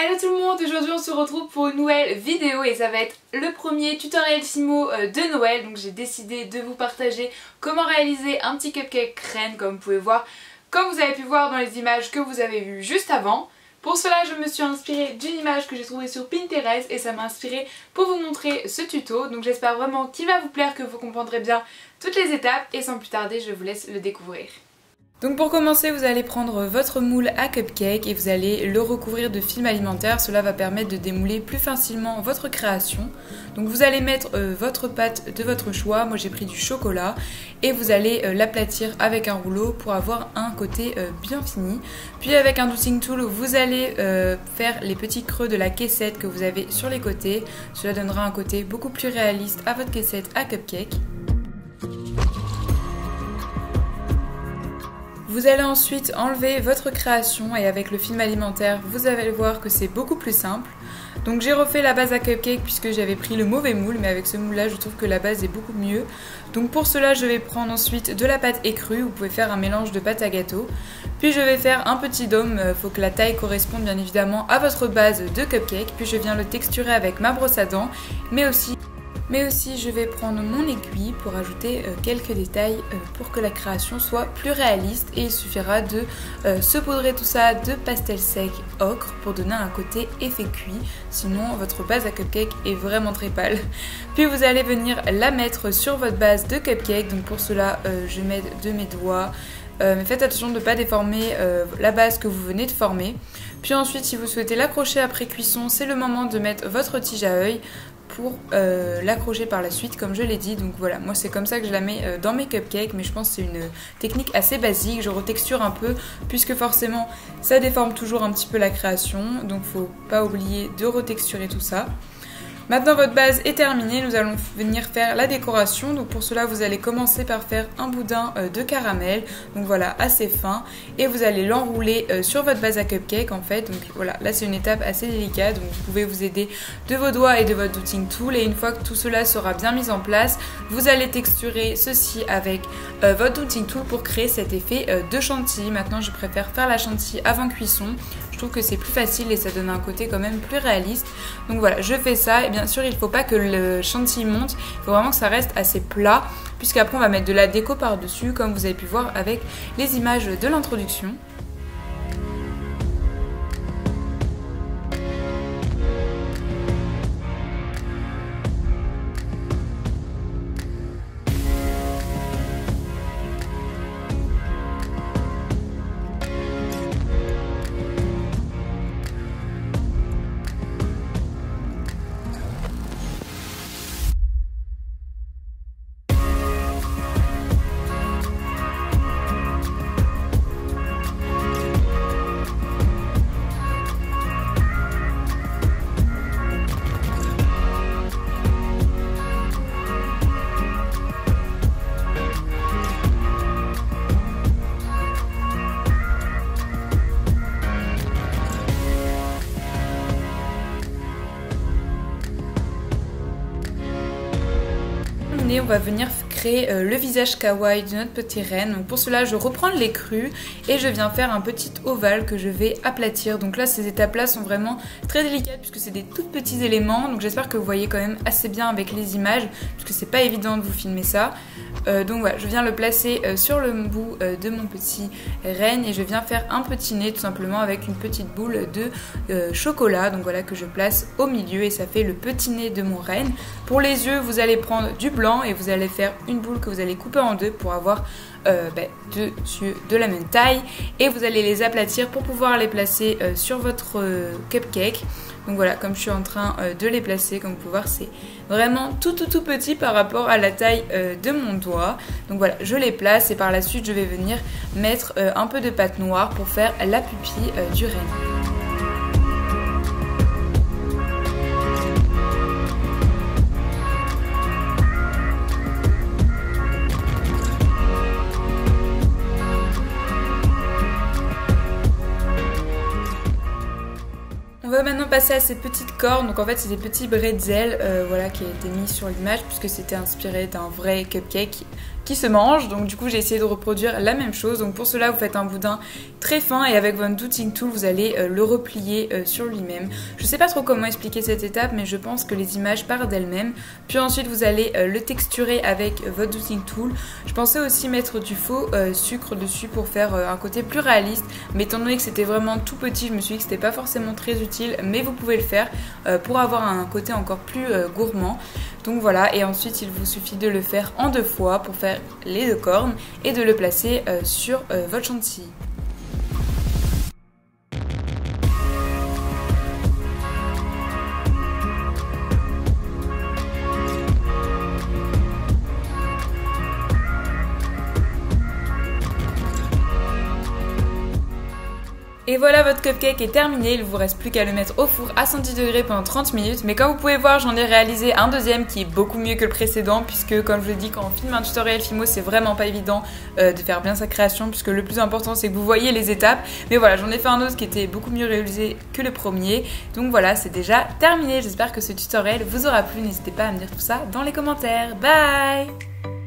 Hello tout le monde, aujourd'hui on se retrouve pour une nouvelle vidéo et ça va être le premier tutoriel Fimo de Noël. Donc j'ai décidé de vous partager comment réaliser un petit cupcake reine comme vous pouvez voir, comme vous avez pu voir dans les images que vous avez vues juste avant. Pour cela je me suis inspirée d'une image que j'ai trouvée sur Pinterest et ça m'a inspirée pour vous montrer ce tuto. Donc j'espère vraiment qu'il va vous plaire, que vous comprendrez bien toutes les étapes et sans plus tarder je vous laisse le découvrir. Donc pour commencer, vous allez prendre votre moule à cupcake et vous allez le recouvrir de film alimentaire. Cela va permettre de démouler plus facilement votre création. Donc vous allez mettre votre pâte de votre choix. Moi j'ai pris du chocolat et vous allez l'aplatir avec un rouleau pour avoir un côté bien fini. Puis avec un doucing tool, vous allez faire les petits creux de la caissette que vous avez sur les côtés. Cela donnera un côté beaucoup plus réaliste à votre caissette à cupcake. Vous allez ensuite enlever votre création et avec le film alimentaire, vous allez voir que c'est beaucoup plus simple. Donc j'ai refait la base à cupcake puisque j'avais pris le mauvais moule, mais avec ce moule là je trouve que la base est beaucoup mieux. Donc pour cela je vais prendre ensuite de la pâte écrue, vous pouvez faire un mélange de pâte à gâteau. Puis je vais faire un petit dôme, il faut que la taille corresponde bien évidemment à votre base de cupcake. Puis je viens le texturer avec ma brosse à dents, mais aussi je vais prendre mon aiguille pour ajouter quelques détails pour que la création soit plus réaliste. Et il suffira de saupoudrer tout ça de pastel sec ocre pour donner un côté effet cuit. Sinon votre base à cupcake est vraiment très pâle. Puis vous allez venir la mettre sur votre base de cupcake. Donc pour cela je mets de mes doigts. Mais faites attention de ne pas déformer la base que vous venez de former. Puis ensuite si vous souhaitez l'accrocher après cuisson, c'est le moment de mettre votre tige à œil pour l'accrocher par la suite comme je l'ai dit. Donc voilà, moi c'est comme ça que je la mets dans mes cupcakes, mais je pense que c'est une technique assez basique. Je retexture un peu puisque forcément ça déforme toujours un petit peu la création, donc faut pas oublier de retexturer tout ça. Maintenant votre base est terminée, nous allons venir faire la décoration. Donc pour cela vous allez commencer par faire un boudin de caramel, donc voilà assez fin, et vous allez l'enrouler sur votre base à cupcake en fait. Donc voilà, là c'est une étape assez délicate, donc vous pouvez vous aider de vos doigts et de votre douting tool. Et une fois que tout cela sera bien mis en place, vous allez texturer ceci avec votre douting tool pour créer cet effet de chantilly. Maintenant je préfère faire la chantilly avant cuisson. Je trouve que c'est plus facile et ça donne un côté quand même plus réaliste. Donc voilà, je fais ça et bien sûr il ne faut pas que le chantilly monte, il faut vraiment que ça reste assez plat puisqu'après on va mettre de la déco par dessus comme vous avez pu voir avec les images de l'introduction. On va venir créer le visage kawaii de notre petit reine. Donc pour cela je reprends les crus et je viens faire un petit ovale que je vais aplatir. Donc là ces étapes là sont vraiment très délicates puisque c'est des tout petits éléments. Donc j'espère que vous voyez quand même assez bien avec les images puisque c'est pas évident de vous filmer ça. Donc voilà, je viens le placer sur le bout de mon petit reine et je viens faire un petit nez tout simplement avec une petite boule de chocolat. Donc voilà que je place au milieu et ça fait le petit nez de mon reine. Pour les yeux vous allez prendre du blanc et vous allez faire une boule que vous allez couper en deux pour avoir deux yeux de la même taille et vous allez les aplatir pour pouvoir les placer sur votre cupcake. Donc voilà, comme je suis en train de les placer, comme vous pouvez voir c'est vraiment tout petit par rapport à la taille de mon doigt. Donc voilà, je les place et par la suite je vais venir mettre un peu de pâte noire pour faire la pupille du reine. On va maintenant passer à ces petites cornes. Donc en fait c'est des petits bretzels voilà, qui a été mis sur l'image puisque c'était inspiré d'un vrai cupcake qui se mange. Donc du coup j'ai essayé de reproduire la même chose. Donc pour cela vous faites un boudin très fin et avec votre douting tool vous allez le replier sur lui-même. Je sais pas trop comment expliquer cette étape, mais je pense que les images partent d'elles-mêmes. Puis ensuite vous allez le texturer avec votre douting tool. Je pensais aussi mettre du faux sucre dessus pour faire un côté plus réaliste, mais étant donné que c'était vraiment tout petit, je me suis dit que c'était pas forcément très utile, mais vous pouvez le faire pour avoir un côté encore plus gourmand. Donc voilà, et ensuite il vous suffit de le faire en 2 fois pour faire les 2 cornes et de le placer sur votre chantilly. Et voilà, votre cupcake est terminé, il vous reste plus qu'à le mettre au four à 110 degrés pendant 30 minutes. Mais comme vous pouvez voir, j'en ai réalisé un deuxième qui est beaucoup mieux que le précédent, puisque comme je le dis, quand on filme un tutoriel Fimo, c'est vraiment pas évident de faire bien sa création, puisque le plus important c'est que vous voyez les étapes. Mais voilà, j'en ai fait un autre qui était beaucoup mieux réalisé que le premier. Donc voilà, c'est déjà terminé. J'espère que ce tutoriel vous aura plu. N'hésitez pas à me dire tout ça dans les commentaires. Bye!